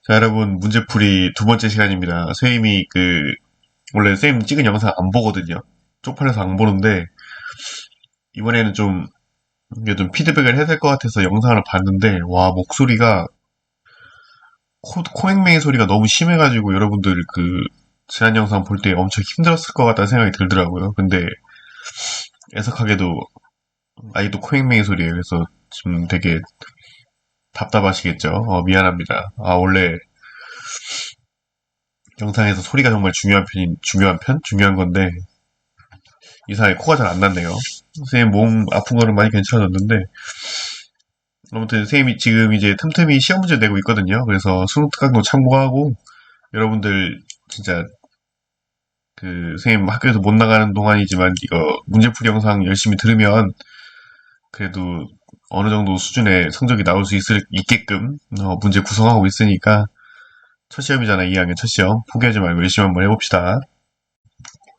자, 여러분, 문제풀이 두 번째 시간입니다. 선생님이 원래 선생님 찍은 영상 안 보거든요. 쪽팔려서 안 보는데, 이번에는 이게 좀 피드백을 해야 될 것 같아서 영상을 봤는데, 와, 목소리가, 코맹맹이 소리가 너무 심해가지고 여러분들 지난 영상 볼 때 엄청 힘들었을 것 같다는 생각이 들더라고요. 근데, 애석하게도, 아직도 코맹맹이 소리예요. 그래서 지금 되게 답답하시겠죠? 미안합니다. 원래 영상에서 소리가 정말 중요한 건데, 이상하게 코가 잘 안 났네요. 선생님 몸 아픈 거는 많이 괜찮아졌는데, 아무튼 선생님이 지금 이제 틈틈이 시험 문제 내고 있거든요. 그래서 수능 특강도 참고하고, 여러분들 진짜 선생님 학교에서 못 나가는 동안이지만 이거 문제풀이 영상 열심히 들으면 그래도 어느 정도 수준의 성적이 나올 수 있게끔 문제 구성하고 있으니까 첫 시험이잖아. 2학년 첫 시험. 포기하지 말고 열심히 한번 해봅시다.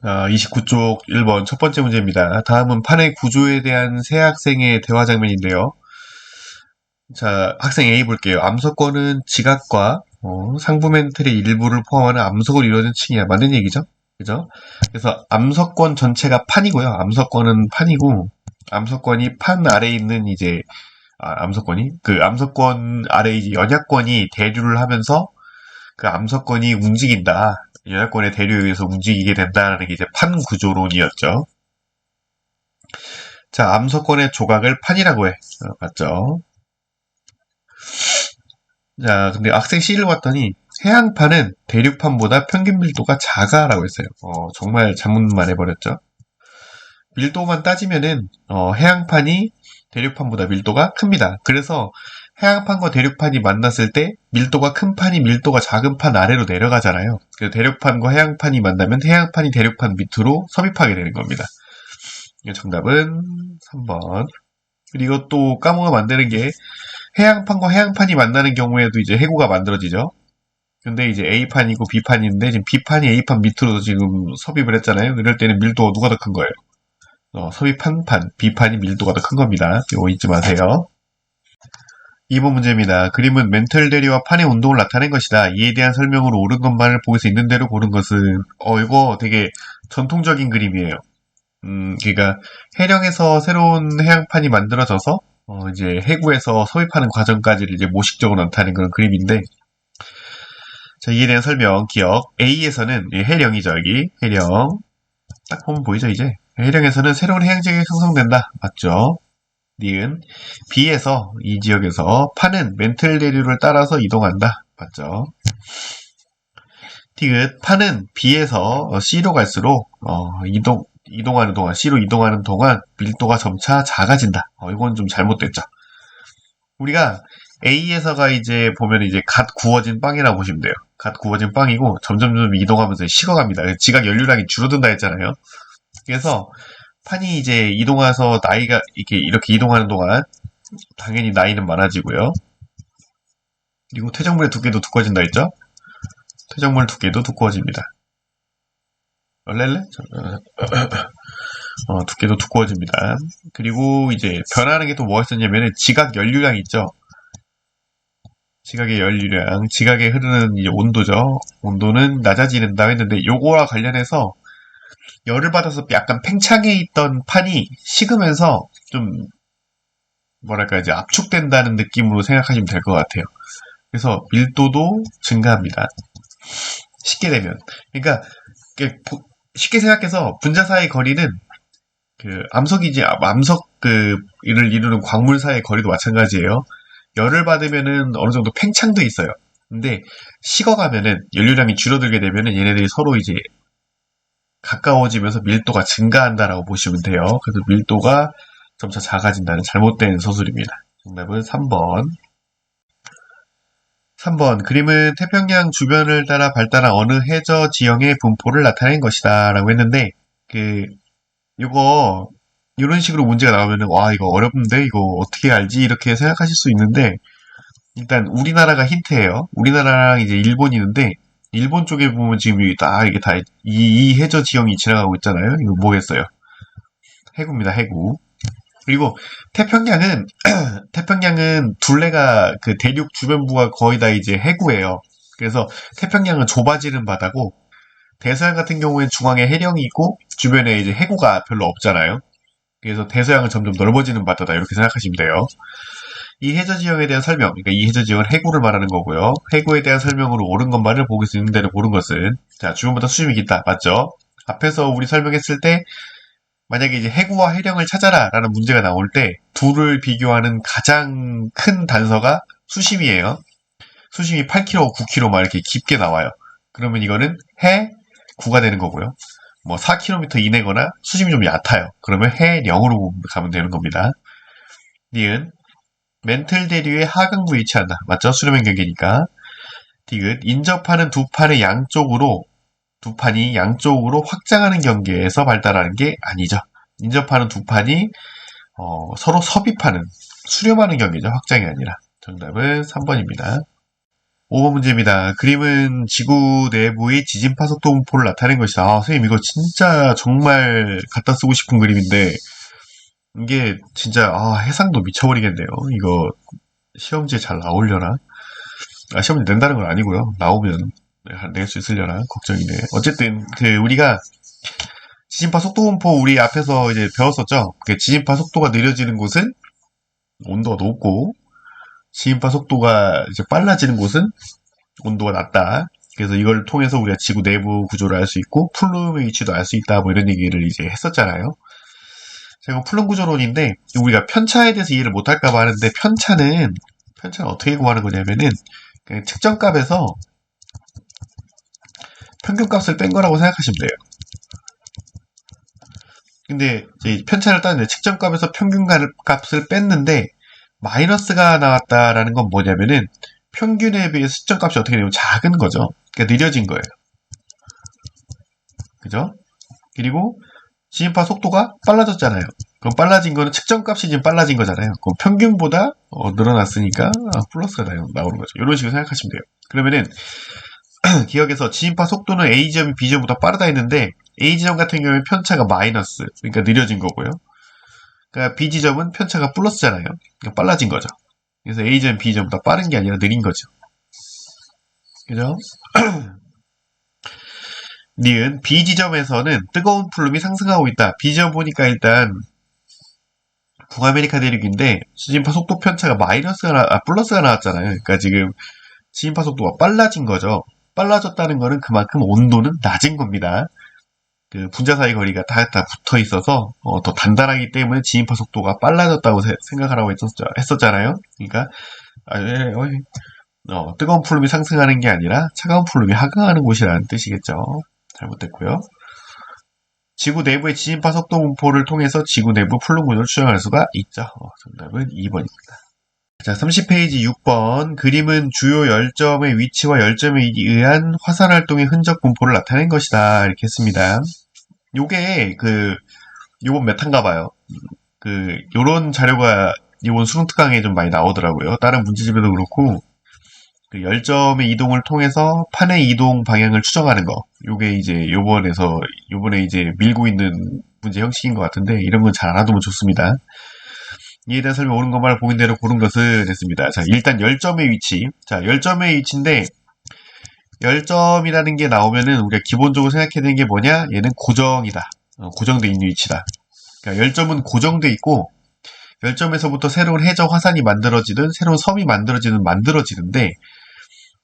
29쪽 1번 첫 번째 문제입니다. 다음은 판의 구조에 대한 새 학생의 대화 장면인데요. 자, 학생 A 볼게요. 암석권은 지각과 상부 멘틀의 일부를 포함하는 암석으로 이루어진 층이야. 맞는 얘기죠? 그죠? 그래서 암석권 전체가 판이고요. 암석권은 판이고, 암석권이 판 아래에 있는 암석권 아래에 이제 연약권이 대류를 하면서 그 암석권이 움직인다. 연약권의 대류에 의해서 움직이게 된다는 게 이제 판 구조론이었죠. 자, 암석권의 조각을 판이라고 해. 맞죠? 자, 근데 학생 C를 봤더니 해양판은 대륙판보다 평균 밀도가 작아라고 했어요. 정말 잘못만 해버렸죠. 밀도만 따지면은 해양판이 대륙판보다 밀도가 큽니다. 그래서 해양판과 대륙판이 만났을 때 밀도가 큰 판이 밀도가 작은 판 아래로 내려가잖아요. 그래서 대륙판과 해양판이 만나면 해양판이 대륙판 밑으로 섭입하게 되는 겁니다. 정답은 3번. 그리고 또 까먹으면 안 되는 게 해양판과 해양판이 만나는 경우에도 이제 해구가 만들어지죠. 근데 이제 A판이고 B판인데 지금 B판이 A판 밑으로 지금 섭입을 했잖아요. 이럴 때는 밀도가 누가 더 큰 거예요? 섭입한 판, B판이 밀도가 더 큰 겁니다. 이거 잊지 마세요. 2번 문제입니다. 그림은 멘털 대리와 판의 운동을 나타낸 것이다. 이에 대한 설명으로 옳은 것만을 보기서 있는 대로 고른 것은 이거 되게 전통적인 그림이에요. 그러니까 해령에서 새로운 해양판이 만들어져서 이제 해구에서 섭입하는 과정까지를 이제 모식적으로 나타낸 그런 그림인데, 자, 이에 대한 설명, 기억. A에서는 해령이죠, 여기. 해령. 딱 보면 보이죠, 이제. 해령에서는 새로운 해양지역이 형성된다. 맞죠? 니은. B에서, 이 지역에서 판은 멘틀 대류를 따라서 이동한다. 맞죠? 티귿. 판은 B에서 C로 갈수록, 이동하는 동안, C로 이동하는 동안 밀도가 점차 작아진다. 이건 좀 잘못됐죠. 우리가 A에서가 이제 보면 이제 갓 구워진 빵이라고 보시면 돼요. 갓 구워진 빵이고 점점 이동하면서 식어갑니다. 지각 연료량이 줄어든다 했잖아요. 그래서 판이 이제 이동해서 나이가 이렇게 이동하는 동안 당연히 나이는 많아지고요. 그리고 퇴적물의 두께도 두꺼워진다 했죠? 퇴적물 두께도 두꺼워집니다. 얼렐레? 두께도 두꺼워집니다. 그리고 이제 변하는 게 또 뭐가 있었냐면은 지각 연료량 있죠? 지각의 연료량, 지각에 흐르는 이제 온도죠. 온도는 낮아지는다 했는데 요거와 관련해서 열을 받아서 약간 팽창해 있던 판이 식으면서 좀 뭐랄까 이제 압축된다는 느낌으로 생각하시면 될 것 같아요. 그래서 밀도도 증가합니다. 식게 되면. 그러니까 쉽게 생각해서 분자 사이의 거리는 암석 이를 이루는 광물 사이의 거리도 마찬가지예요. 열을 받으면은 어느 정도 팽창도 있어요. 근데 식어가면은 연료량이 줄어들게 되면은 얘네들이 서로 이제 가까워지면서 밀도가 증가한다라고 보시면 돼요. 그래서 밀도가 점차 작아진다는 잘못된 서술입니다. 정답은 3번. 3번. 그림은 태평양 주변을 따라 발달한 어느 해저 지형의 분포를 나타낸 것이다. 라고 했는데, 이거, 이런 식으로 문제가 나오면은, 와, 이거 어렵는데? 이거 어떻게 알지? 이렇게 생각하실 수 있는데, 일단 우리나라가 힌트예요. 우리나라랑 이제 일본이 있는데, 일본 쪽에 보면 지금 이게 다, 이 해저 지형이 지나가고 있잖아요. 이거 뭐겠어요? 해구입니다, 해구. 그리고 태평양은, 태평양은 둘레가 대륙 주변부가 거의 다 이제 해구예요. 그래서 태평양은 좁아지는 바다고 대서양 같은 경우엔 중앙에 해령이 있고 주변에 이제 해구가 별로 없잖아요. 그래서 대서양은 점점 넓어지는 바다다 이렇게 생각하시면 돼요. 이 해저 지형에 대한 설명, 그러니까 이 해저 지형은 해구를 말하는 거고요. 해구에 대한 설명으로 옳은 것만을 보기 수 있는 데는 옳은 것은 자 주변보다 수심이 깊다 맞죠? 앞에서 우리 설명했을 때 만약에 이제 해구와 해령을 찾아라 라는 문제가 나올 때 둘을 비교하는 가장 큰 단서가 수심이에요. 수심이 8km, 9km 막 이렇게 깊게 나와요. 그러면 이거는 해구가 되는 거고요. 뭐 4km 이내거나 수심이 좀 얕아요. 그러면 해령으로 가면 되는 겁니다. 니은 멘틀 대류의 하강부에 위치한다. 맞죠? 수렴의 경계니까. 디귿 인접하는 두 판의 양쪽으로 두 판이 양쪽으로 확장하는 경계에서 발달하는 게 아니죠. 인접하는 두 판이 서로 섭입하는 수렴하는 경계죠. 확장이 아니라. 정답은 3번입니다. 5번 문제입니다. 그림은 지구 내부의 지진파 속도 분포를 나타낸 것이다. 선생님 이거 진짜 정말 갖다 쓰고 싶은 그림인데 이게 진짜 해상도 미쳐버리겠네요. 이거 시험지에 잘 나오려나? 시험지 낸다는 건 아니고요. 나오면 낼 수 있으려나 걱정이네. 어쨌든 우리가 지진파 속도 분포 우리 앞에서 이제 배웠었죠. 지진파 속도가 느려지는 곳은 온도가 높고 지진파 속도가 이제 빨라지는 곳은 온도가 낮다. 그래서 이걸 통해서 우리가 지구 내부 구조를 알 수 있고 플룸의 위치도 알 수 있다. 뭐 이런 얘기를 이제 했었잖아요. 제가 플룸 구조론인데 우리가 편차에 대해서 이해를 못할까봐 하는데 편차는 어떻게 구하는 거냐면은 그냥 측정값에서 평균값을 뺀 거라고 생각하시면 돼요. 근데 이제 편차를 따는데 측정값에서 평균값을 뺐는데 마이너스가 나왔다라는 건 뭐냐면은 평균에 비해 측정값이 어떻게 되면 작은 거죠. 그러니까 느려진 거예요. 그죠? 그리고 지진파 속도가 빨라졌잖아요. 그럼 빨라진 거는 측정값이 지금 빨라진 거잖아요. 그럼 평균보다 늘어났으니까 플러스가 나오는 거죠. 이런 식으로 생각하시면 돼요. 그러면은 기억에서 지진파 속도는 A지점이 B지점보다 빠르다 했는데 A지점 같은 경우에 편차가 마이너스, 그러니까 느려진 거고요. 그러니까 B지점은 편차가 플러스잖아요. 그러니까 빨라진 거죠. 그래서 A지점, B지점보다 빠른 게 아니라 느린 거죠. 그죠? 니은 B지점에서는 뜨거운 플룸이 상승하고 있다. B지점 보니까 일단 북아메리카 대륙인데 지진파 속도 편차가 플러스가 나왔잖아요. 그러니까 지금 지진파 속도가 빨라진 거죠. 빨라졌다는 거는 그만큼 온도는 낮은 겁니다. 분자 사이 거리가 다 붙어 있어서 더 단단하기 때문에 지진파 속도가 빨라졌다고 생각하라고 했었잖아요. 그러니까 뜨거운 플룸이 상승하는 게 아니라 차가운 플룸이 하강하는 곳이라는 뜻이겠죠. 잘못됐고요. 지구 내부의 지진파 속도 분포를 통해서 지구 내부 플룸 구조를 추정할 수가 있죠. 정답은 2번입니다. 자, 30페이지 6번. 그림은 주요 열점의 위치와 열점에 의한 화산 활동의 흔적 분포를 나타낸 것이다. 이렇게 했습니다. 요게, 요번 메타인가 봐요. 요런 자료가 이번 수능 특강에 좀 많이 나오더라고요. 다른 문제집에도 그렇고, 열점의 이동을 통해서 판의 이동 방향을 추정하는 거. 요게 이제 요번에 이제 밀고 있는 문제 형식인 것 같은데, 이런 건 잘 알아두면 좋습니다. 이에 대한 설명 옳은 것만을 보인 대로 고른 것은 했습니다. 자, 일단 열점의 위치. 자, 열점의 위치인데, 열점이라는 게 나오면은 우리가 기본적으로 생각해야 되는 게 뭐냐? 얘는 고정이다. 고정되어 있는 위치다. 그러니까 열점은 고정되어 있고, 열점에서부터 새로운 해저 화산이 만들어지든, 새로운 섬이 만들어지는데,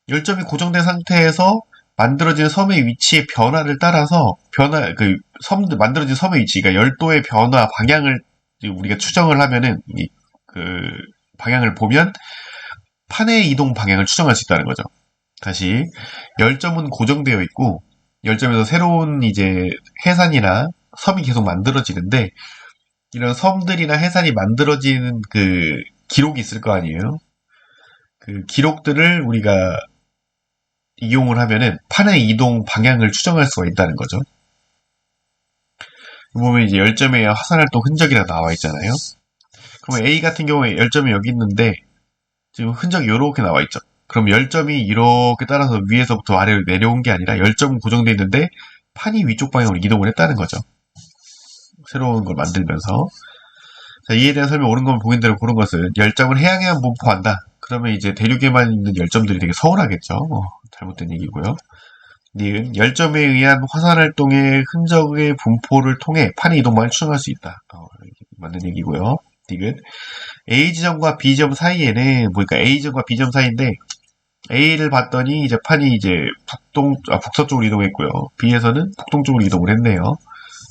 열점이 고정된 상태에서 만들어진 섬의 위치의 변화를 따라서, 만들어진 섬의 위치, 그러니까 열도의 변화 방향을 우리가 추정을 하면은 방향을 보면 판의 이동 방향을 추정할 수 있다는 거죠. 다시 열점은 고정되어 있고 열점에서 새로운 이제 해산이나 섬이 계속 만들어지는데 이런 섬들이나 해산이 만들어지는 기록이 있을 거 아니에요. 그 기록들을 우리가 이용을 하면은 판의 이동 방향을 추정할 수가 있다는 거죠. 보면 이제 열점의 화산활동 흔적이라 나와 있잖아요. 그러면 A 같은 경우에 열점이 여기 있는데 지금 흔적이 이렇게 나와 있죠. 그럼 열점이 이렇게 따라서 위에서부터 아래로 내려온 게 아니라 열점은 고정되어 있는데 판이 위쪽 방향으로 이동을 했다는 거죠. 새로운 걸 만들면서. 자, 이에 대한 설명 옳은 건 보인 대로 고른 것은 열점을 해양에만 분포한다. 그러면 이제 대륙에만 있는 열점들이 되게 서운하겠죠. 잘못된 얘기고요. 니은 열점에 의한 화산활동의 흔적의 분포를 통해 판의 이동만을 추정할 수 있다. 맞는 얘기고요. 디귿 A지점과 B지점 사이에는 그러니까 A지점과 B지점 사이인데 A를 봤더니 이제 판이 이제 북서쪽으로 이동했고요. B에서는 북동쪽으로 이동을 했네요.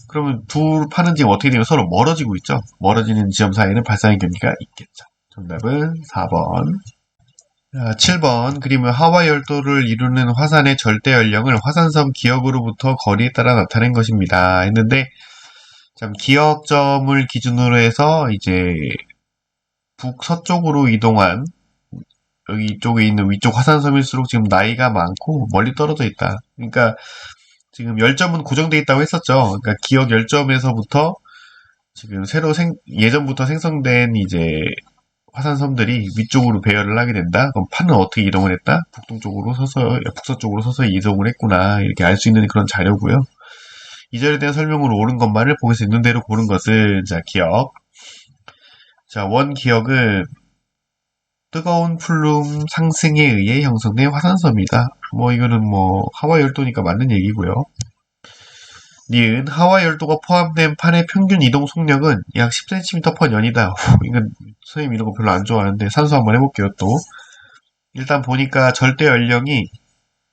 그러면 두 판은 지금 어떻게 되면 서로 멀어지고 있죠. 멀어지는 지점 사이에는 발상의 경계가 있겠죠. 정답은 4번. 7번 그림은 하와 열도를 이루는 화산의 절대 연령을 화산섬 기역으로부터 거리에 따라 나타낸 것입니다. 했는데 참 기역점을 기준으로 해서 이제 북서쪽으로 이동한 여기 쪽에 있는 위쪽 화산섬일수록 지금 나이가 많고 멀리 떨어져 있다. 그러니까 지금 열점은 고정돼 있다고 했었죠. 그러니까 기역 열점에서부터 지금 예전부터 생성된 이제 화산섬들이 위쪽으로 배열을 하게 된다. 그럼 판은 어떻게 이동을 했다? 북서쪽으로 서서히 이동을 했구나. 이렇게 알 수 있는 그런 자료고요. 이 절에 대한 설명으로 옳은 것만을 보일 수 있는 대로 고른 것은 자 기역. 자 원기역은 뜨거운 플룸 상승에 의해 형성된 화산섬이다. 이거는 하와 열도니까 맞는 얘기고요. 니은 하와 열도가 포함된 판의 평균 이동 속력은 약 10cm/년이다. 이건 선생님 이런 거 별로 안 좋아하는데 산수 한번 해볼게요. 또 일단 보니까 절대 연령이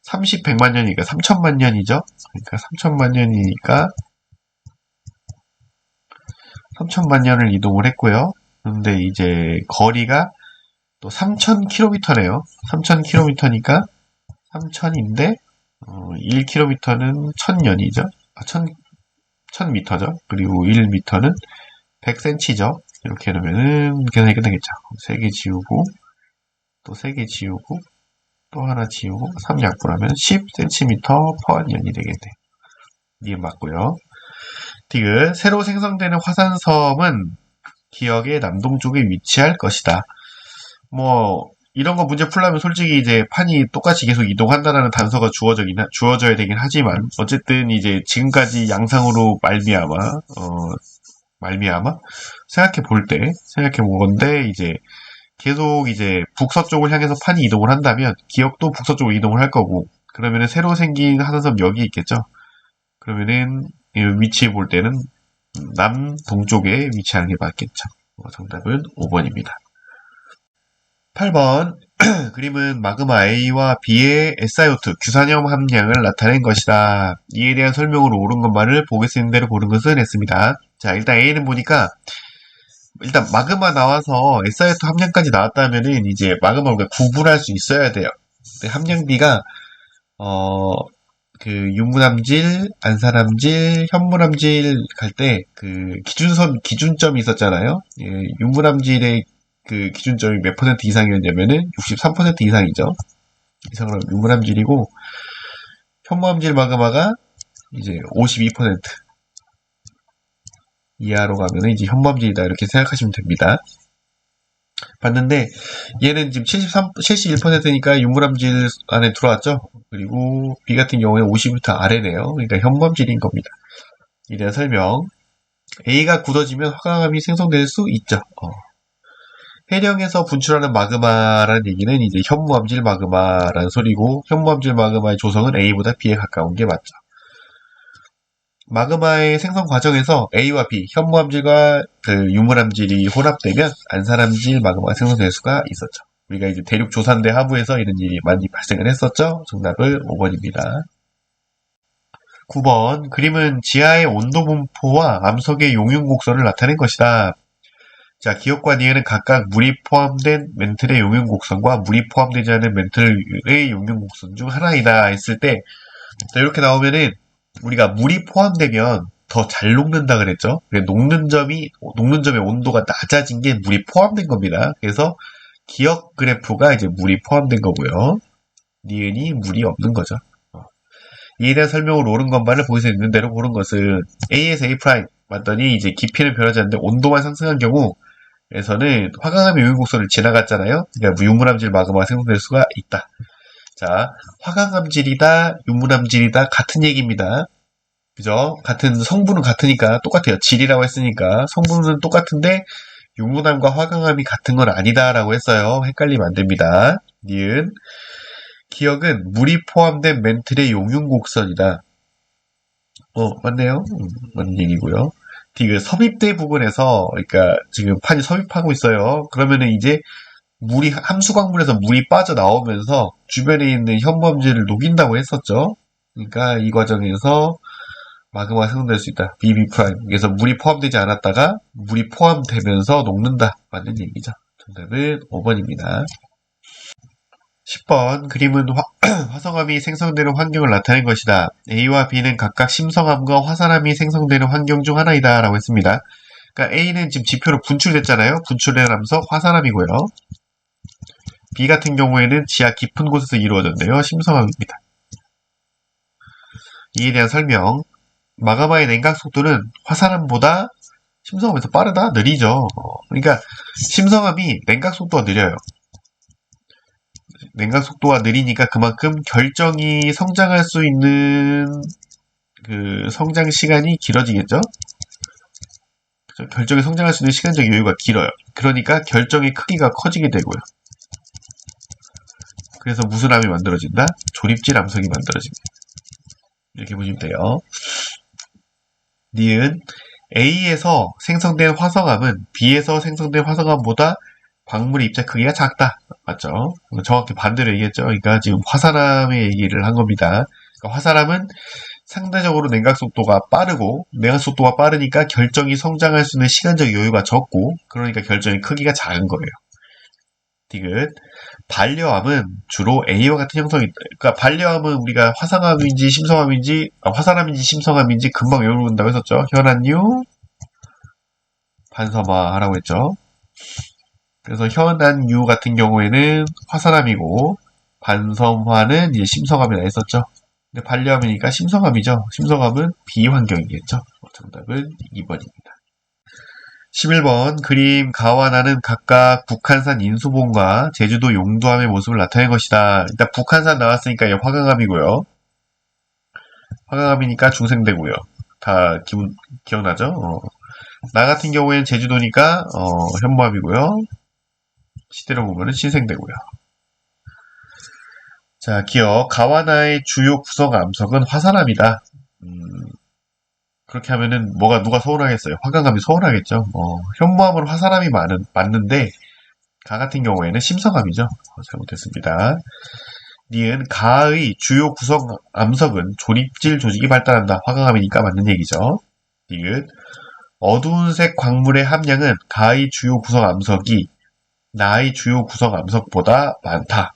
100만 년이니까 3천만 년이죠. 그러니까 3천만 년이니까 3천만 년을 이동을 했고요. 근데 이제 거리가 또 3,000km네요. 3,000km니까 3,000인데 1km는 1,000년이죠. 1,000m죠. 그리고 1m는 100cm죠. 이렇게 해놓으면은 계산이 끝나겠죠. 3개 지우고 또 3개 지우고 또 하나 지우고 3 약분하면 10cm/년이 되겠네요. 이게 맞고요. 디귿 새로 생성되는 화산섬은 기역의 남동쪽에 위치할 것이다. 이런 거 문제 풀려면 솔직히 이제 판이 똑같이 계속 이동한다라는 단서가 주어져야 되긴 하지만, 어쨌든 이제 지금까지 양상으로 말미암아 생각해 본 건데, 이제 계속 이제 북서쪽을 향해서 판이 이동을 한다면, 기역도 북서쪽으로 이동을 할 거고, 그러면은 새로 생긴 화산섬 여기 있겠죠? 그러면은, 위치해 볼 때는 남동쪽에 위치하는 게 맞겠죠. 정답은 5번입니다. 8번 그림은 마그마 A와 B의 SiO2 규산염 함량을 나타낸 것이다. 이에 대한 설명으로 옳은 것만을 보게 쓰는 대로 고른 것은 했습니다. 자, 일단 A는 보니까 일단 마그마 나와서 SiO2 함량까지 나왔다면은 이제 마그마를 구분할 수 있어야 돼요. 근데 함량 B가 유무남질, 안산함질, 현무남질 갈 때 기준점이 있었잖아요. 예, 유무남질의 그 기준점이 몇 퍼센트 이상이었냐면은 63% 이상이죠. 이상으로 유무남질이고, 현무암질 마그마가 이제 52% 이하로 가면은 이제 현무암질이다. 이렇게 생각하시면 됩니다. 봤는데, 얘는 지금 71%니까 유무암질 안에 들어왔죠? 그리고 B 같은 경우에는 50m 아래네요. 그러니까 현무암질인 겁니다. 이에 대한 설명. A가 굳어지면 화강암이 생성될 수 있죠. 해령에서 분출하는 마그마라는 얘기는 이제 현무암질 마그마라는 소리고, 현무암질 마그마의 조성은 A보다 B에 가까운 게 맞죠. 마그마의 생성 과정에서 A와 B, 현무암질과 유물암질이 혼합되면 안산암질 마그마가 생성될 수가 있었죠. 우리가 이제 대륙 조산대 하부에서 이런 일이 많이 발생을 했었죠. 정답은 5번입니다. 9번 그림은 지하의 온도 분포와 암석의 용융 곡선을 나타낸 것이다. 자, 기역과 니은은 각각 물이 포함된 멘틀의 용융 곡선과 물이 포함되지 않은 멘틀의 용융 곡선 중 하나이다 했을 때, 자, 이렇게 나오면은 우리가 물이 포함되면 더 잘 녹는다 그랬죠. 녹는 점의 온도가 낮아진 게 물이 포함된 겁니다. 그래서 기역 그래프가 이제 물이 포함된 거고요. 니은이 물이 없는 거죠. 이에 대한 설명으로 옳은 것만을 보여서 있는 대로 고른 것은 A에서 A' 맞더니 이제 깊이는 변하지 않는데 온도만 상승한 경우에서는 화강암의 용융곡선을 지나갔잖아요. 그러니까 유물암질 마그마가 생성될 수가 있다. 자, 화강암질이다, 유물암질이다 같은 얘기입니다. 그죠? 성분은 같으니까 똑같아요. 질이라고 했으니까 성분은 똑같은데 유물암과 화강암이 같은 건 아니다라고 했어요. 헷갈리면 안 됩니다. 니은 기역은 물이 포함된 멘틀의 용융 곡선이다. 맞네요. 맞는 얘기고요. 디귿 섭입대 부분에서, 그러니까 지금 판이 섭입하고 있어요. 그러면은 이제 물이, 함수광물에서 물이 빠져나오면서 주변에 있는 현범지를 녹인다고 했었죠. 그러니까 이 과정에서 마그마가 생성될 수 있다. BB 프라임. 그래서 물이 포함되지 않았다가 물이 포함되면서 녹는다. 맞는 얘기죠. 정답은 5번입니다. 10번 그림은 화성암이 생성되는 환경을 나타낸 것이다. A와 B는 각각 심성암과 화산암이 생성되는 환경 중 하나이다 라고 했습니다. 그러니까 A는 지금 지표로 분출됐잖아요. 분출되면서 화산암이고요. B 같은 경우에는 지하 깊은 곳에서 이루어졌네요. 심성암입니다. 이에 대한 설명. 마그마의 냉각 속도는 화산암보다 심성암에서 빠르다? 느리죠. 그러니까 심성암이 냉각 속도가 느려요. 냉각 속도가 느리니까 그만큼 결정이 성장할 수 있는 그 성장 시간이 길어지겠죠? 결정이 성장할 수 있는 시간적 여유가 길어요. 그러니까 결정의 크기가 커지게 되고요. 그래서 무슨 암이 만들어진다? 조립질 암석이 만들어집니다. 이렇게 보시면 돼요. 니은 A에서 생성된 화성암은 B에서 생성된 화성암보다 광물의 입자 크기가 작다. 맞죠? 정확히 반대로 얘기했죠. 그러니까 지금 화산암의 얘기를 한 겁니다. 그러니까 화산암은 상대적으로 냉각 속도가 빠르고 냉각 속도가 빠르니까 결정이 성장할 수 있는 시간적 여유가 적고 그러니까 결정의 크기가 작은 거예요. 디귿 반려암은 주로 A와 같은 형성이 있다. 그러니까 반려암은 우리가 화산암인지 심성암인지 화산암인지 심성암인지 금방 외운다고 했었죠. 현안유 반섬화라고 했죠. 그래서 현안유 같은 경우에는 화산암이고 반섬화는 이제 심성암이라 했었죠. 근데 반려암이니까 심성암이죠. 심성암은 비환경이겠죠. 정답은 2번입니다. 11번 그림 가와 나는 각각 북한산 인수봉과 제주도 용두암의 모습을 나타낸 것이다. 일단 북한산 나왔으니까 화강암이고요. 화강암이니까 중생대고요. 다 기억나죠? 나 같은 경우에는 제주도니까 현무암이고요. 시대로 보면은 신생대고요. 자, 기억 가와나의 주요 구성 암석은 화산암이다. 그렇게 하면은 누가 서운하겠어요? 화강암이 서운하겠죠. 현무암은 화산암이 맞는데 가 같은 경우에는 심성암이죠. 잘못했습니다. 니은 가의 주요 구성 암석은 조립질 조직이 발달한다. 화강암이니까 맞는 얘기죠. 니은 어두운 색 광물의 함량은 가의 주요 구성 암석이 나의 주요 구성 암석보다 많다.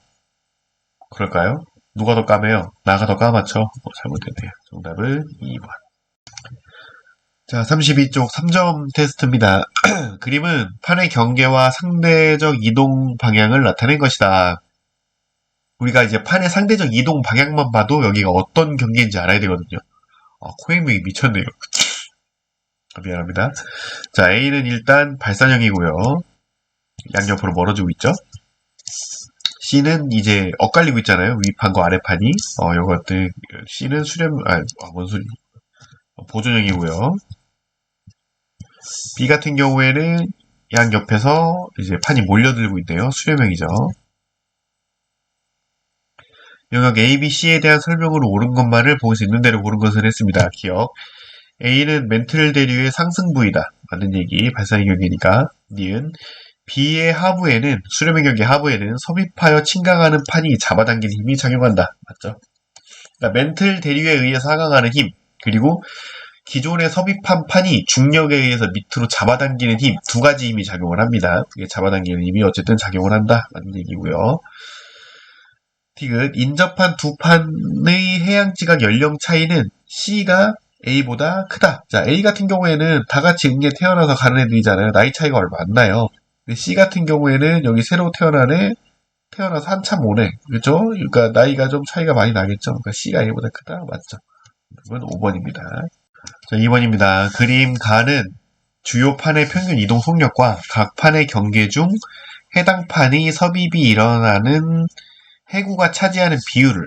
그럴까요? 누가 더 까매요? 나가 더 까맣죠? 잘못했네요. 정답은 2번. 자, 32쪽 3점 테스트입니다. 그림은 판의 경계와 상대적 이동 방향을 나타낸 것이다. 우리가 이제 판의 상대적 이동 방향만 봐도 여기가 어떤 경계인지 알아야 되거든요. 코행명이 미쳤네요. 미안합니다. 자, A는 일단 발산형이고요. 양옆으로 멀어지고 있죠. C는 이제 엇갈리고 있잖아요. 위판과 아래판이. 요것들 C는 뭔 소리. 보존형이고요. B 같은 경우에는 양옆에서 이제 판이 몰려들고 있네요. 수렴형이죠. 영역 A, B, C에 대한 설명으로 옳은 것만을 볼 수 있는 대로 고른 것을 했습니다. 기억. A는 멘틀 대류의 상승 부위다. 맞는 얘기. 발산의 경계니까. 니은. B의 하부에는, 수렴의 경계 하부에는 섭입하여 침강하는 판이 잡아당기는 힘이 작용한다. 맞죠? 그러니까 멘틀 대류에 의해서 하강하는 힘, 그리고 기존에 섭입한 판이 중력에 의해서 밑으로 잡아당기는 힘, 두 가지 힘이 작용을 합니다. 그게 잡아당기는 힘이 어쨌든 작용을 한다. 맞는 얘기고요. 디귿 인접한 두 판의 해양지각 연령 차이는 C가 A보다 크다. 자, A 같은 경우에는 다 같이 응에 태어나서 가는 애들이잖아요. 나이 차이가 얼마 안 나요. 근데 C 같은 경우에는 여기 새로 태어나서 한참 오네. 그죠? 그러니까 나이가 좀 차이가 많이 나겠죠. 그러니까 C가 A보다 크다. 맞죠? 이건 5번입니다. 자, 2번입니다. 그림 가는 주요 판의 평균 이동 속력과 각 판의 경계 중 해당 판의 섭입이 일어나는 해구가 차지하는 비율을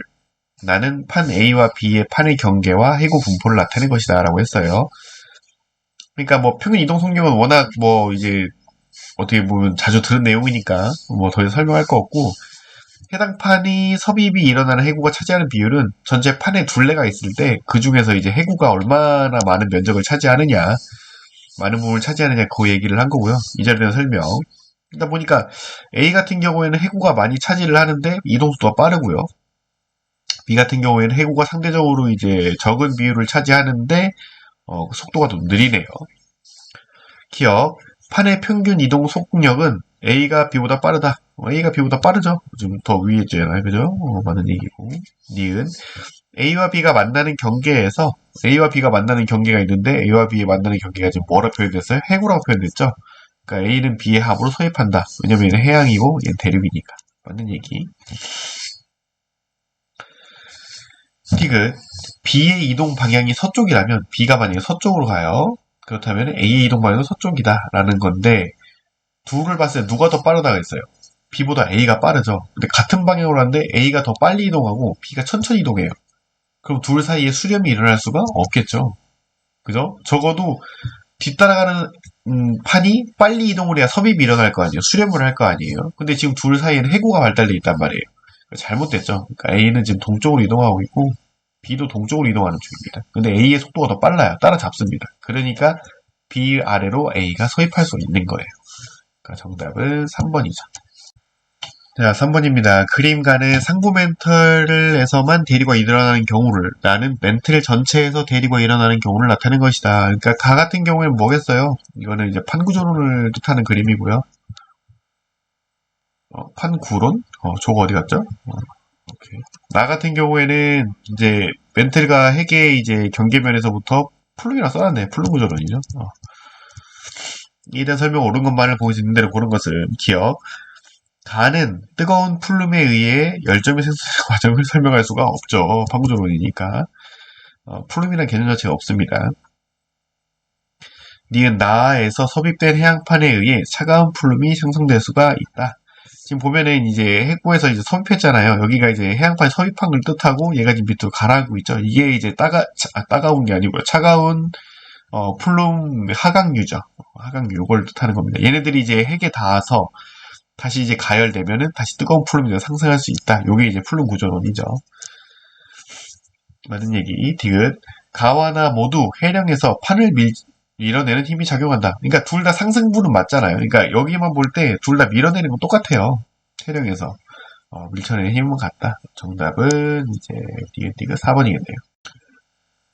나는 판 A와 B의 판의 경계와 해구 분포를 나타낸 것이다 라고 했어요. 그러니까 평균 이동 속력은 워낙 이제 어떻게 보면 자주 들은 내용이니까 더 이상 설명할 거 없고 해당 판이 섭입이 일어나는 해구가 차지하는 비율은 전체 판에 둘레가 있을 때 그 중에서 이제 해구가 얼마나 많은 면적을 차지하느냐, 많은 부분을 차지하느냐 그 얘기를 한 거고요. 이 자리에는 설명. 그러다 보니까 A 같은 경우에는 해구가 많이 차지를 하는데 이동 속도가 빠르고요. B 같은 경우에는 해구가 상대적으로 이제 적은 비율을 차지하는데 속도가 좀 느리네요. 기억. 판의 평균 이동 속력은 A가 B보다 빠르다. A가 B보다 빠르죠. 좀 더 위에 있잖아요. 그죠? 맞는 얘기고. 니은. A와 B가 만나는 경계에서 A와 B가 만나는 경계가 있는데 A와 B의 만나는 경계가 지금 뭐라 표현됐어요? 해구라고 표현됐죠. 그러니까 A는 B의 합으로 서입한다. 왜냐면 얘는 해양이고 얘는 대륙이니까. 맞는 얘기. 디귿. B의 이동 방향이 서쪽이라면 B가 만약에 서쪽으로 가요. 그렇다면 A의 이동 방향은 서쪽이다 라는 건데 둘을 봤을 때 누가 더 빠르다고 했어요. B보다 A가 빠르죠. 근데 같은 방향으로 하는데 A가 더 빨리 이동하고 B가 천천히 이동해요. 그럼 둘 사이에 수렴이 일어날 수가 없겠죠. 그죠? 적어도 뒤따라가는 판이 빨리 이동을 해야 섭입이 일어날 거 아니에요. 수렴을 할 거 아니에요. 근데 지금 둘 사이에는 해구가 발달돼 있단 말이에요. 잘못됐죠. 그러니까 A는 지금 동쪽으로 이동하고 있고 B도 동쪽으로 이동하는 중입니다. 근데 A의 속도가 더 빨라요. 따라잡습니다. 그러니까 B 아래로 A가 서입할 수 있는 거예요. 그러니까 정답은 3번이죠. 자, 3번입니다. 그림가는 상부 멘틀에서만 대리가 일어나는 경우를, 나는 멘틀 전체에서 대리가 일어나는 경우를 나타내는 것이다. 그러니까 가 같은 경우에는 뭐겠어요? 이거는 이제 판구조론을 뜻하는 그림이고요. 판구론? 저거 어디 갔죠? 오케이. 나 같은 경우에는 이제 멘틀과 핵의 이제 경계면에서부터 플룸이라 써놨네. 플룸 구조론이죠. 이에 대한 설명 옳은 것만을 보일 수 있는 대로 고른 것은 기억. 가는 뜨거운 플룸에 의해 열점이 생성되는 과정을 설명할 수가 없죠. 판구조론이니까. 플룸이라는 개념 자체가 없습니다. 니은 나에서 섭입된 해양판에 의해 차가운 플룸이 생성될 수가 있다. 지금 보면은 이제 해구에서 이제 섭입했잖아요. 여기가 이제 해양판 섭입한 걸 뜻하고 얘가 지금 밑으로 가라앉고 있죠. 이게 이제 따가운 게 아니고요. 차가운 플룸 하강유죠. 하강유 요걸 뜻하는 겁니다. 얘네들이 이제 핵에 닿아서 다시 이제 가열되면은 다시 뜨거운 플룸이 상승할 수 있다. 요게 이제 플룸 구조론이죠. 맞은 얘기. 디귿. 가와나 모두 해령에서 판을 밀어내는 힘이 작용한다. 그러니까 둘 다 상승분은 맞잖아요. 그러니까 여기만 볼 때 둘 다 밀어내는 건 똑같아요. 해령에서 밀쳐내는 힘은 같다. 정답은 이제 디귿 4번이겠네요.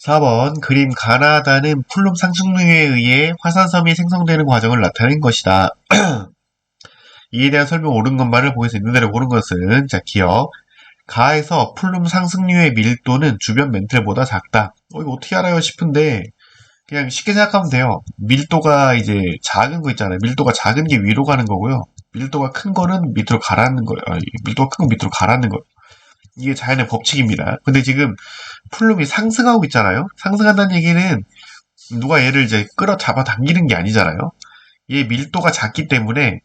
4번 그림 가나다는 플룸 상승류에 의해 화산섬이 생성되는 과정을 나타낸 것이다. 이에 대한 설명 옳은 것만을 보일 수 있는 대로 고른 것은 자 기억. 가에서 플룸 상승류의 밀도는 주변 멘틀보다 작다. 이거 어떻게 알아요 싶은데 그냥 쉽게 생각하면 돼요. 밀도가 이제 작은 거 있잖아요. 밀도가 작은 게 위로 가는 거고요. 밀도가 큰 거는 밑으로 가라앉는 거예요. 밀도가 큰 건 밑으로 가라앉는 거예요. 이게 자연의 법칙입니다. 근데 지금 플룸이 상승하고 있잖아요. 상승한다는 얘기는 누가 얘를 이제 끌어 잡아 당기는 게 아니잖아요. 얘 밀도가 작기 때문에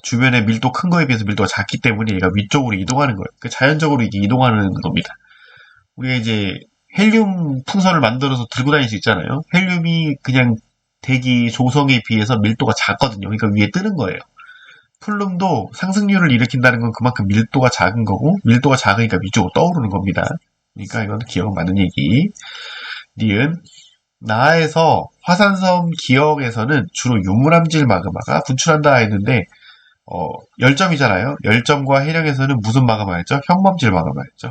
주변에 밀도 큰 거에 비해서 밀도가 작기 때문에 얘가 위쪽으로 이동하는 거예요. 자연적으로 이게 이동하는 겁니다. 우리가 이제 헬륨 풍선을 만들어서 들고 다닐 수 있잖아요. 헬륨이 그냥 대기 조성에 비해서 밀도가 작거든요. 그러니까 위에 뜨는 거예요. 플룸도 상승률을 일으킨다는 건 그만큼 밀도가 작은 거고 밀도가 작으니까 위쪽으로 떠오르는 겁니다. 그러니까 이건 기억 맞는 얘기. 니은 나에서 화산섬 기역에서는 주로 유물암질 마그마가 분출한다 했는데 열점이잖아요. 열점과 해령에서는 무슨 마그마였죠? 현범질 마그마였죠.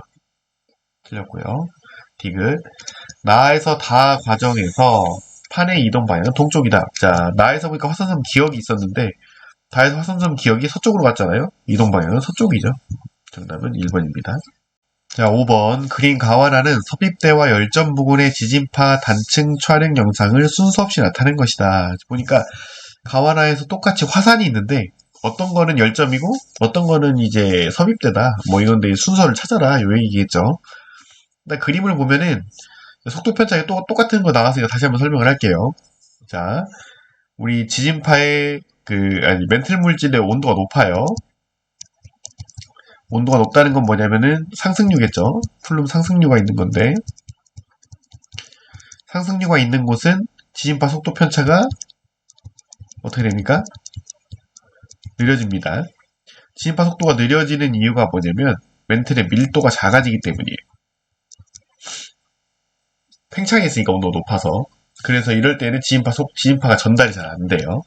틀렸고요. 디귿. 나에서 다 과정에서 판의 이동 방향은 동쪽이다. 자, 나에서 보니까 화산섬 기역이 있었는데 다에서 화산섬 기역이 서쪽으로 갔잖아요. 이동 방향은 서쪽이죠. 정답은 1번입니다. 자, 5번. 그림 가와나는 섭입대와 열점 부근의 지진파 단층 촬영 영상을 순서 없이 나타낸 것이다. 보니까 가와나에서 똑같이 화산이 있는데 어떤 거는 열점이고 어떤 거는 이제 섭입대다. 뭐 이건데 순서를 찾아라. 요 얘기겠죠. 근데 그림을 보면은 속도 편차가 똑같은 거 나왔으니까 다시 한번 설명을 할게요. 자, 우리 지진파의 멘틀 물질의 온도가 높아요. 온도가 높다는 건 뭐냐면은 상승류겠죠. 플룸 상승류가 있는 건데 상승류가 있는 곳은 지진파 속도 편차가 어떻게 됩니까? 느려집니다. 지진파 속도가 느려지는 이유가 뭐냐면 멘틀의 밀도가 작아지기 때문이에요. 팽창이 있으니까 온도가 높아서. 그래서 이럴 때는 지진파가 전달이 잘 안 돼요.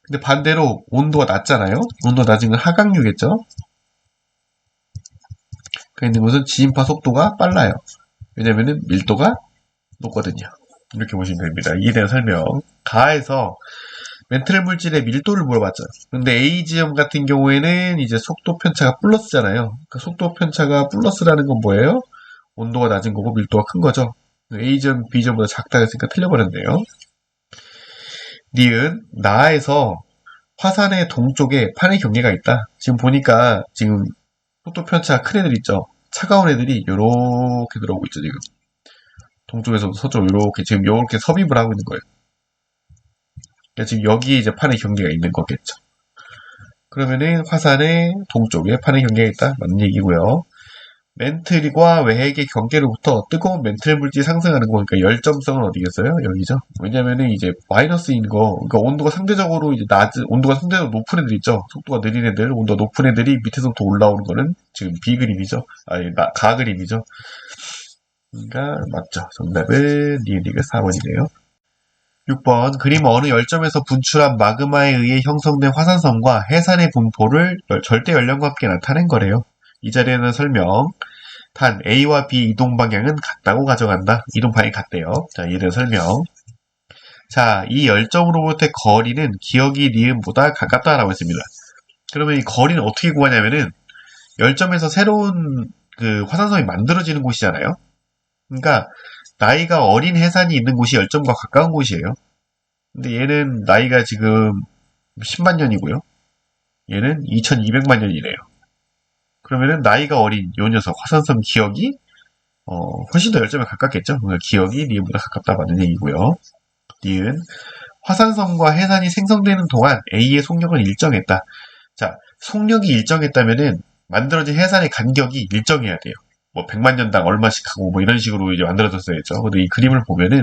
근데 반대로 온도가 낮잖아요. 온도 낮은 건 하강류겠죠. 그러니까 무슨 지진파 속도가 빨라요. 왜냐면은 밀도가 높거든요. 이렇게 보시면 됩니다. 이해되는 설명. 가에서 멘틀 물질의 밀도를 물어봤죠. 근데 A 지점 같은 경우에는 이제 속도 편차가 플러스잖아요. 그러니까 속도 편차가 플러스라는 건 뭐예요? 온도가 낮은 거고 밀도가 큰 거죠. A점, B점보다 작다 했으니까 틀려버렸네요. 니은 나에서 화산의 동쪽에 판의 경계가 있다. 지금 보니까 지금 속도 편차가 큰 애들 있죠. 차가운 애들이 요렇게 들어오고 있죠. 지금 동쪽에서 서쪽 요렇게 지금 요렇게 섭입을 하고 있는 거예요. 그러니까 지금 여기에 이제 판의 경계가 있는 거겠죠. 그러면은 화산의 동쪽에 판의 경계가 있다. 맞는 얘기고요. 멘틀과 외핵의 경계로부터 뜨거운 멘틀 물질이 상승하는 거, 그러니까 열점성은 어디겠어요? 여기죠. 왜냐면은 이제 마이너스인 거, 그러니까 온도가 상대적으로 이제 온도가 상대적으로 높은 애들 있죠. 속도가 느린 애들, 온도가 높은 애들이 밑에서부터 올라오는 거는 지금 B 그림이죠. 아니, 가 그림이죠. 그러니까 맞죠. 정답은 니은이가 4번이네요. 6번 그림 어느 열점에서 분출한 마그마에 의해 형성된 화산섬과 해산의 분포를 절대 연령과 함께 나타낸 거래요. 이 자리에는 설명. 단 A와 B 이동 방향은 같다고 가정한다. 이동 방향이 같대요. 자, 이를 설명. 자, 이 열점으로부터의 거리는 기억이 니은보다 가깝다라고 했습니다. 그러면 이 거리는 어떻게 구하냐면은 열점에서 새로운 그 화산섬이 만들어지는 곳이잖아요. 그러니까 나이가 어린 해산이 있는 곳이 열점과 가까운 곳이에요. 근데 얘는 나이가 지금 10만 년이고요. 얘는 2200만 년이래요. 그러면은 나이가 어린 요 녀석 화산섬 기억이 훨씬 더 열점에 가깝겠죠. 그러니까 기억이 니은보다 가깝다 맞는 얘기고요. 니은 화산섬과 해산이 생성되는 동안 A의 속력은 일정했다. 자, 속력이 일정했다면은 만들어진 해산의 간격이 일정해야 돼요. 뭐 100만 년당 얼마씩 하고 뭐 이런 식으로 이제 만들어졌어야죠. 근데 이 그림을 보면은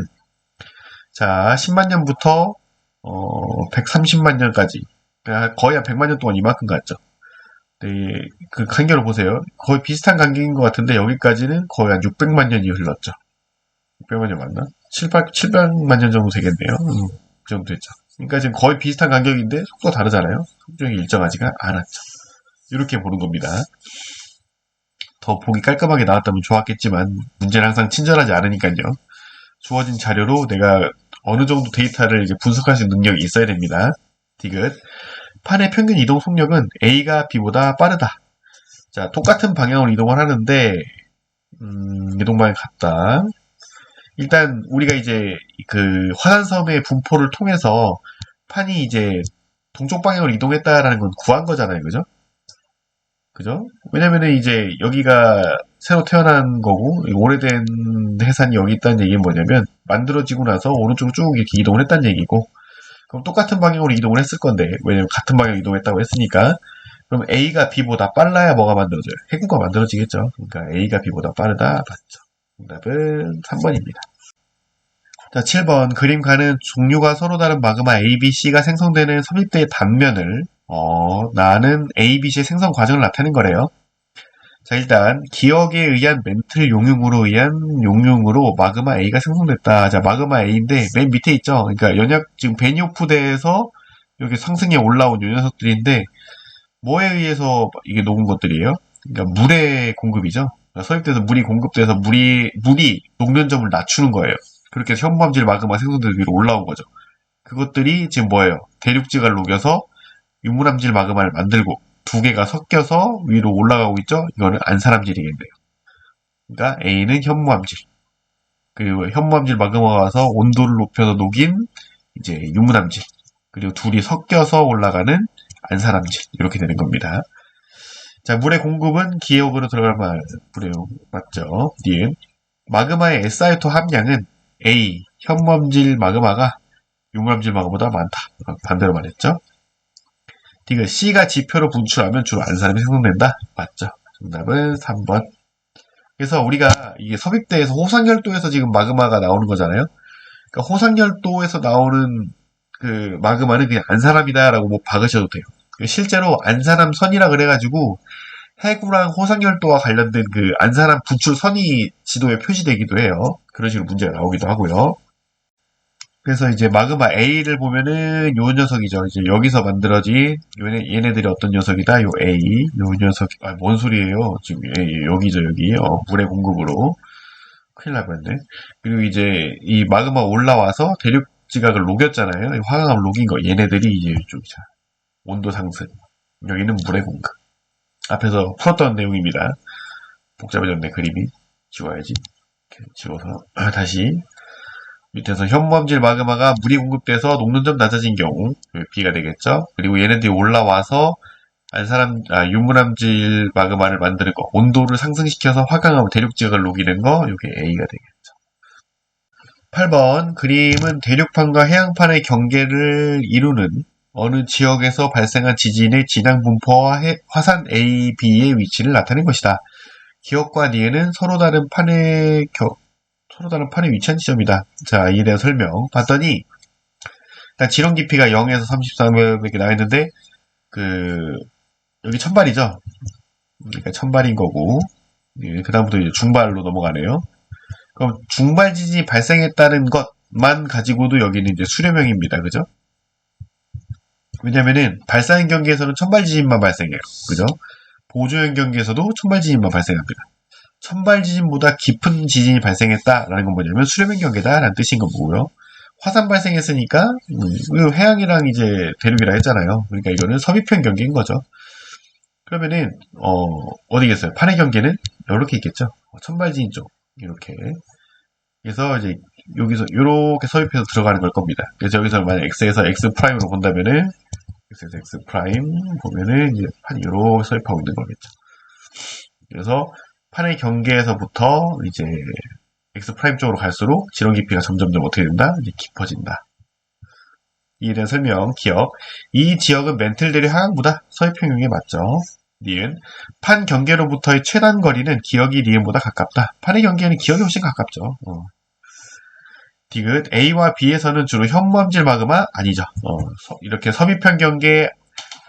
자, 10만 년부터 130만 년까지 그러니까 거의 한 100만 년 동안 이만큼 갔죠. 네, 그 간격을 보세요. 거의 비슷한 간격인 것 같은데 여기까지는 거의 한 600만 년이 흘렀죠. 600만 년 맞나? 700만 년 정도 되겠네요. 그 정도 됐죠. 그러니까 지금 거의 비슷한 간격인데 속도가 다르잖아요. 속력이 일정하지가 않았죠. 이렇게 보는 겁니다. 더 보기 깔끔하게 나왔다면 좋았겠지만 문제는 항상 친절하지 않으니까요. 주어진 자료로 내가 어느 정도 데이터를 이제 분석할 수 있는 능력이 있어야 됩니다. 디귿. 판의 평균 이동 속력은 A가 B보다 빠르다. 자, 똑같은 방향으로 이동을 하는데, 이동 방향이 같다. 일단, 우리가 이제 그 화산섬의 분포를 통해서 판이 이제 동쪽 방향으로 이동했다라는 건 구한 거잖아요. 그죠? 그죠? 왜냐면은 이제 여기가 새로 태어난 거고, 오래된 해산이 여기 있다는 얘기는 뭐냐면, 만들어지고 나서 오른쪽으로 쭉 이렇게 이동을 했다는 얘기고, 그럼 똑같은 방향으로 이동을 했을 건데, 왜냐면 같은 방향으로 이동했다고 했으니까, 그럼 A가 B보다 빨라야 뭐가 만들어져요? 해구가 만들어지겠죠. 그러니까 A가 B보다 빠르다. 맞죠. 정답은 3번입니다. 자, 7번. 그림 가는 종류가 서로 다른 마그마 A, B, C가 생성되는 섭입대의 단면을, 나는 A, B, C의 생성 과정을 나타낸 거래요. 자, 일단, 기억에 의한 멘틀 용융으로 마그마 A가 생성됐다. 자, 마그마 A인데, 맨 밑에 있죠? 그러니까, 지금 베니오프대에서 여기 상승에 올라온 요 녀석들인데, 뭐에 의해서 이게 녹은 것들이에요? 그러니까, 물의 공급이죠? 그러니까 서입돼서 물이 공급돼서 물이 녹는 점을 낮추는 거예요. 그렇게 해서 현무암질 마그마 생성돼서 위로 올라온 거죠. 그것들이 지금 뭐예요? 대륙지가를 녹여서 유물암질 마그마를 만들고, 두 개가 섞여서 위로 올라가고 있죠? 이거는 안산암질이겠네요. 그러니까 A는 현무암질. 그리고 현무암질 마그마가 와서 온도를 높여서 녹인 이제 유문암질. 그리고 둘이 섞여서 올라가는 안산암질. 이렇게 되는 겁니다. 자, 물의 공급은 기억으로 들어갈 물의 맞죠? 니은. 마그마의 SiO2 함량은 A, 현무암질 마그마가 유물암질 마그마보다 많다. 반대로 말했죠? 디귿 C가 지표로 분출하면 주로 안산음이 생성된다. 맞죠. 정답은 3번. 그래서 우리가 이게 섭입대에서 호상열도에서 지금 마그마가 나오는 거잖아요. 그러니까 호상열도에서 나오는 그 마그마는 그냥 안산암이다라고 뭐 박으셔도 돼요. 실제로 안산함선이라 그래가지고 해구랑 호상열도와 관련된 그 안산함 분출선이 지도에 표시되기도 해요. 그런 식으로 문제가 나오기도 하고요. 그래서 이제 마그마 A를 보면은 요 녀석이죠. 이제 여기서 만들어진 얘네들이 어떤 녀석이다. 요 A, 요 녀석. 뭔 소리예요? 지금 여기죠, 여기. 물의 공급으로 큰일 날 뻔했네. 그리고 이제 이 마그마 올라와서 대륙 지각을 녹였잖아요. 화강암 녹인 거. 얘네들이 이제 이쪽이죠. 온도 상승. 여기는 물의 공급. 앞에서 풀었던 내용입니다. 복잡해졌네, 그림이. 지워야지. 이렇게 지워서 다시 밑에서 현무암질 마그마가 물이 공급돼서 녹는 점 낮아진 경우 B가 되겠죠. 그리고 얘네들이 올라와서 유물암질 마그마를 만드는 거, 온도를 상승시켜서 화강암 대륙지각을 녹이는 거, 이게 A가 되겠죠. 8번 그림은 대륙판과 해양판의 경계를 이루는 어느 지역에서 발생한 지진의 진앙 분포와 화산 A, B의 위치를 나타낸 것이다. 기억과 니에는 서로 다른 판의 위치한 지점이다. 자, 이에 대한 설명 봤더니 일단 지론 깊이가 0에서 34이렇게 나와있는데 여기 천발이죠. 그러니까 천발인 거고 그 다음부터 이제 중발로 넘어가네요. 그럼 중발 지진이 발생했다는 것만 가지고도 여기는 이제 수렴형입니다. 그죠? 왜냐면은 발사형 경계에서는 천발 지진만 발생해요. 그죠? 보조형 경계에서도 천발 지진만 발생합니다. 천발 지진보다 깊은 지진이 발생했다라는 건 뭐냐면 수렴형 경계다라는 뜻인 거고요. 화산 발생했으니까 해양이랑 이제 대륙이라 했잖아요. 그러니까 이거는 섭입형 경계인 거죠. 그러면은 어디겠어요? 판의 경계는 이렇게 있겠죠. 천발 지진 쪽 이렇게. 그래서 이제 여기서 이렇게 섭입해서 들어가는 걸 겁니다. 그래서 여기서 만약 x에서 x 프라임으로 본다면은 x에서 x 프라임 보면은 이제 판이 이렇게 섭입하고 있는 거겠죠. 그래서 판의 경계에서부터 이제 x 프라임 쪽으로 갈수록 지론 깊이가 점점점 어떻게 된다? 이제 깊어진다. 이에 대한 설명, 기억. 이 지역은 멘틀대륙 하강보다 서해평형에 맞죠. 니은 판 경계로부터의 최단 거리는 기억이 니은보다 가깝다. 판의 경계는 기억이 훨씬 가깝죠. 디귿 A와 B에서는 주로 현무암질 마그마 아니죠. 이렇게 서비편 경계에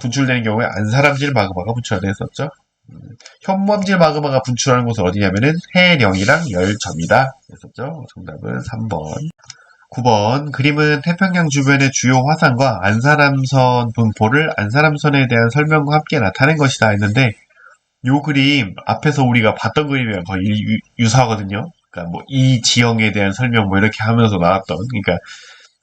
분출되는 경우에 안사람질 마그마가 분출하다 했었죠. 현무암질 마그마가 분출하는 곳은 어디냐면은 해령이랑 열점이다 했었죠. 정답은 3번. 9번 그림은 태평양 주변의 주요 화산과 안사람선 분포를 안사람선에 대한 설명과 함께 나타낸 것이다 했는데 요 그림 앞에서 우리가 봤던 그림이랑 거의 유사하거든요. 그러니까 뭐 이 지형에 대한 설명 뭐 이렇게 하면서 나왔던 그러니까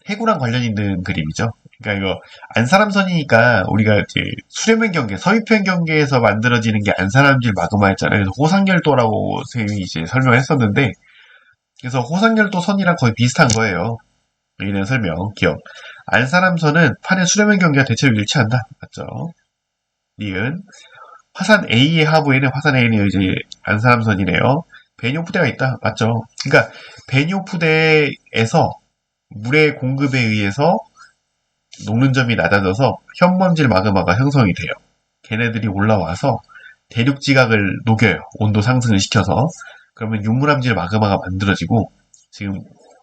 해구랑 관련 있는 그림이죠. 그러니까 이거 안사람선이니까 우리가 이제 수렴형 경계, 서위편 경계에서 만들어지는 게 안사람질 마그마였잖아요. 그래서 호상열도라고 선생님이 이제 설명했었는데 그래서 호상열도 선이랑 거의 비슷한 거예요. 여기에 대한 설명, 기억. 안사람선은 판의 수렴형 경계가 대체로 일치한다. 맞죠? 니은 화산 A의 하부에는 화산 A는 이제 안사람선이네요. 베뇨푸대가 있다. 맞죠? 그러니까 베뇨푸대에서 물의 공급에 의해서 녹는 점이 낮아져서 현무암질 마그마가 형성이 돼요. 걔네들이 올라와서 대륙지각을 녹여요. 온도 상승을 시켜서. 그러면 유물암질 마그마가 만들어지고 지금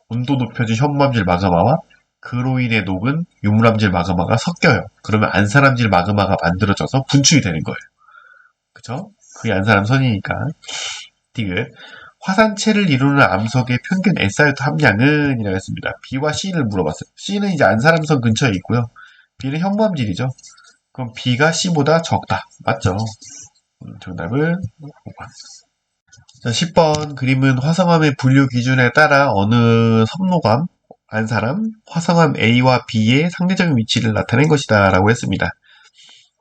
온도 높여진 현무암질 마그마와 그로 인해 녹은 유물암질 마그마가 섞여요. 그러면 안산암질 마그마가 만들어져서 분출이 되는 거예요. 그쵸? 그게 안산암선이니까. 디귿 화산체를 이루는 암석의 평균 SiO2 함량은? 이라고 했습니다. B와 C를 물어봤어요. C는 이제 안산암선 근처에 있고요. B는 현무암질이죠. 그럼 B가 C보다 적다. 맞죠? 정답은 5번. 자, 10번 그림은 화성암의 분류 기준에 따라 어느 섬노감, 안사람, 화성암 A와 B의 상대적인 위치를 나타낸 것이다 라고 했습니다.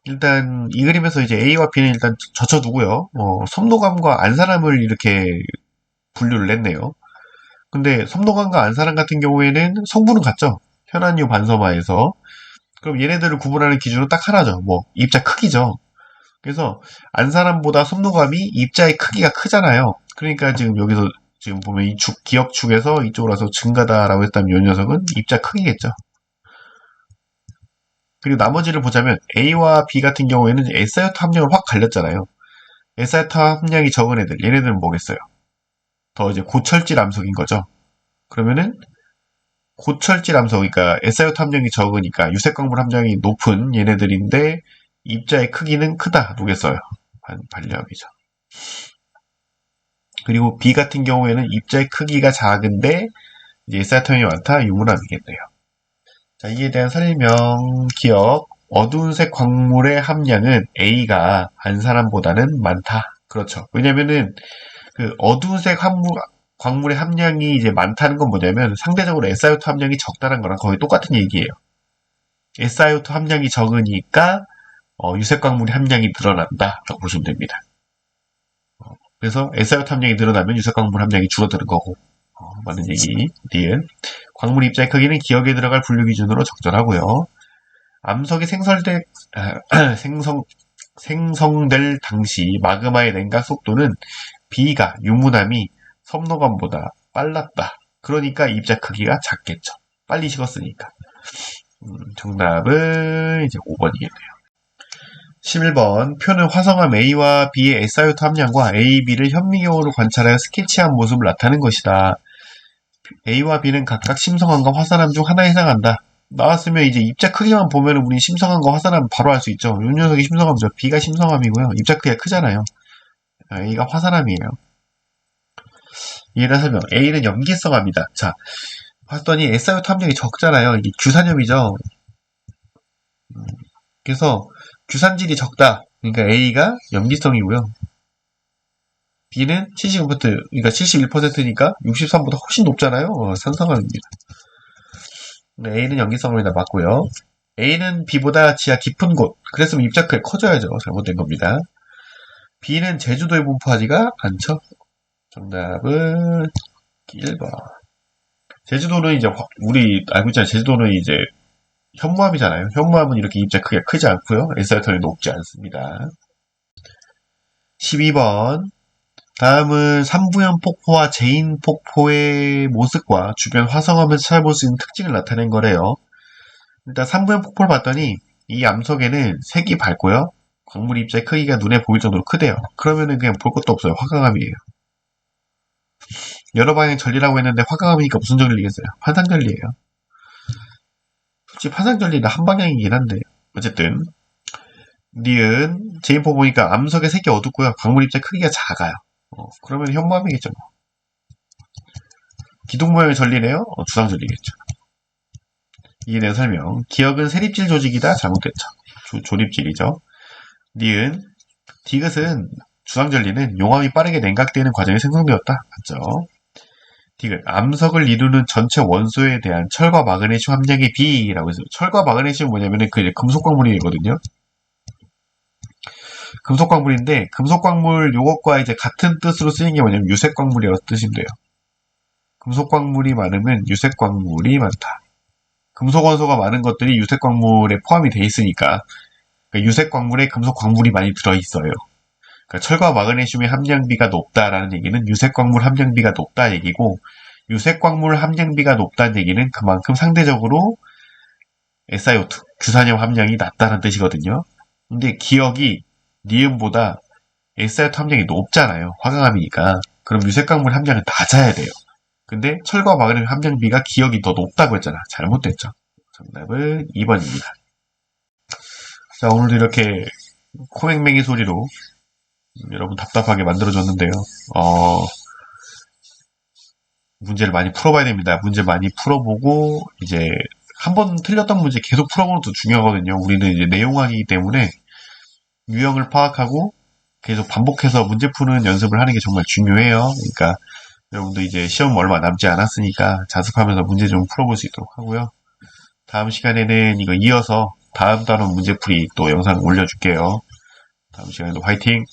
일단 이 그림에서 이제 A와 B는 일단 젖혀두고요. 섬노감과 안사람을 이렇게 분류를 했네요. 근데 섬노감과 안사람 같은 경우에는 성분은 같죠. 현안유 반섬화에서. 그럼 얘네들을 구분하는 기준은 딱 하나죠. 뭐 입자 크기죠. 그래서 안사람보다 섬노감이 입자의 크기가 크잖아요. 그러니까 지금 여기서 지금 보면 이 축, 기억축에서 이쪽으로 와서 증가다라고 했다면 이 녀석은 입자 크기겠죠. 그리고 나머지를 보자면 A와 B 같은 경우에는 SiO2 함량을 확 갈렸잖아요. SiO2 함량이 적은 애들, 얘네들은 뭐겠어요? 더 이제 고철질 암석인 거죠. 그러면은 고철질 암석, 그러니까 SiO2 함량이 적으니까 유색광물 함량이 높은 얘네들인데 입자의 크기는 크다. 누겠어요. 반려합이죠. 그리고 B 같은 경우에는 입자의 크기가 작은데 이제 일사통이 많다. 유문함이겠네요. 자, 이에 대한 설명, 기억. 어두운 색 광물의 함량은 A가 안산함보다는 많다. 그렇죠. 왜냐면은 그 어두운 색 광물의 함량이 이제 많다는 건 뭐냐면 상대적으로 SiO2 함량이 적다는 거랑 거의 똑같은 얘기예요. SiO2 함량이 적으니까 유색 광물의 함량이 늘어난다라고 보시면 됩니다. 그래서 SiO2 함량이 늘어나면 유색 광물 함량이 줄어드는 거고 맞는 얘기. 리은. 광물 입자의 크기는 기억에 들어갈 분류 기준으로 적절하고요. 암석이 생성될 당시 마그마의 냉각 속도는 B가 유문함이 섭노감보다 빨랐다. 그러니까 입자 크기가 작겠죠. 빨리 식었으니까. 정답은 이제 5번이겠네요. 11번. 표는 화성암 A와 B의 SiO2 함량과 A, B를 현미경으로 관찰하여 스케치한 모습을 나타내는 것이다. A와 B는 각각 심성암과 화산암 중 하나에 해당한다. 나왔으면 이제 입자 크기만 보면 우리 심성암과 화산암 바로 알 수 있죠. 요 녀석이 심성암이죠. B가 심성암이고요. 입자 크기가 크잖아요. A가 화산암이에요. 이해를 설명. A는 염기성암이다. 자, 봤더니 SiO2 함량이 적잖아요. 이게 규산염이죠. 그래서 규산질이 적다. 그러니까 A가 염기성이고요. B는 75%, 그러니까 71%니까 63보다 훨씬 높잖아요. 산성암입니다. A는 염기성입니다. 맞고요. A는 B보다 지하 깊은 곳. 그랬으면 입자 크기가 커져야죠. 잘못된 겁니다. B는 제주도에 분포하지가 않죠. 정답은 1번. 제주도는 이제 우리 알고 있잖아요. 제주도는 이제 현무암이잖아요. 현무암은 이렇게 입자 크기가 크지 않고요. SiO2는 높지 않습니다. 12번. 다음은 삼부연 폭포와 제인 폭포의 모습과 주변 화성암에서 찾아볼 수 있는 특징을 나타낸 거래요. 일단 삼부연 폭포를 봤더니 이 암석에는 색이 밝고요. 광물 입자의 크기가 눈에 보일 정도로 크대요. 그러면은 그냥 볼 것도 없어요. 화강암이에요. 여러 방향 전리라고 했는데 화강암이니까 무슨 전리겠어요? 환상전리예요. 솔직히 환상전리는 한 방향이긴 한데 어쨌든 니은 제인폭 보니까 암석의 색이 어둡고요. 광물 입자 크기가 작아요. 그러면 현무암이겠죠. 기둥 모양의 전리네요. 주상전리겠죠. 이에 대한 설명. 기억은 세립질 조직이다. 잘못됐죠. 조립질이죠. 니은 디귿은 주상전리는 용암이 빠르게 냉각되는 과정에 생성되었다. 맞죠? 디귿 암석을 이루는 전체 원소에 대한 철과 마그네슘 함량의 비라고 해서 철과 마그네슘은 뭐냐면은 그 금속 광물이거든요. 금속 광물인데 금속 광물 요것과 이제 같은 뜻으로 쓰이는 게 뭐냐면 유색 광물이라고 뜻이면 돼요. 금속 광물이 많으면 유색 광물이 많다. 금속 원소가 많은 것들이 유색 광물에 포함이 돼 있으니까 그러니까 유색 광물에 금속 광물이 많이 들어 있어요. 그러니까 철과 마그네슘의 함량비가 높다라는 얘기는 유색 광물 함량비가 높다 얘기고 유색 광물 함량비가 높다는 얘기는 그만큼 상대적으로 SiO2 규산염 함량이 낮다는 뜻이거든요. 근데 기억이 니은보다 SiO2 함량이 높잖아요. 화강암이니까. 그럼 유색광물 함량은 낮아야 돼요. 근데 철과 마그네슘 함량비가 기억이 더 높다고 했잖아. 잘못됐죠. 정답은 2번입니다. 자, 오늘도 이렇게 코맹맹이 소리로 여러분 답답하게 만들어줬는데요. 문제를 많이 풀어봐야 됩니다. 문제 많이 풀어보고 이제 한 번 틀렸던 문제 계속 풀어보는 것도 중요하거든요. 우리는 이제 내용학이기 때문에 유형을 파악하고 계속 반복해서 문제 푸는 연습을 하는 게 정말 중요해요. 그러니까 여러분도 이제 시험 얼마 남지 않았으니까 자습하면서 문제 좀 풀어볼 수 있도록 하고요. 다음 시간에는 이거 이어서 다음 단원 문제풀이 또 영상 올려줄게요. 다음 시간에도 화이팅!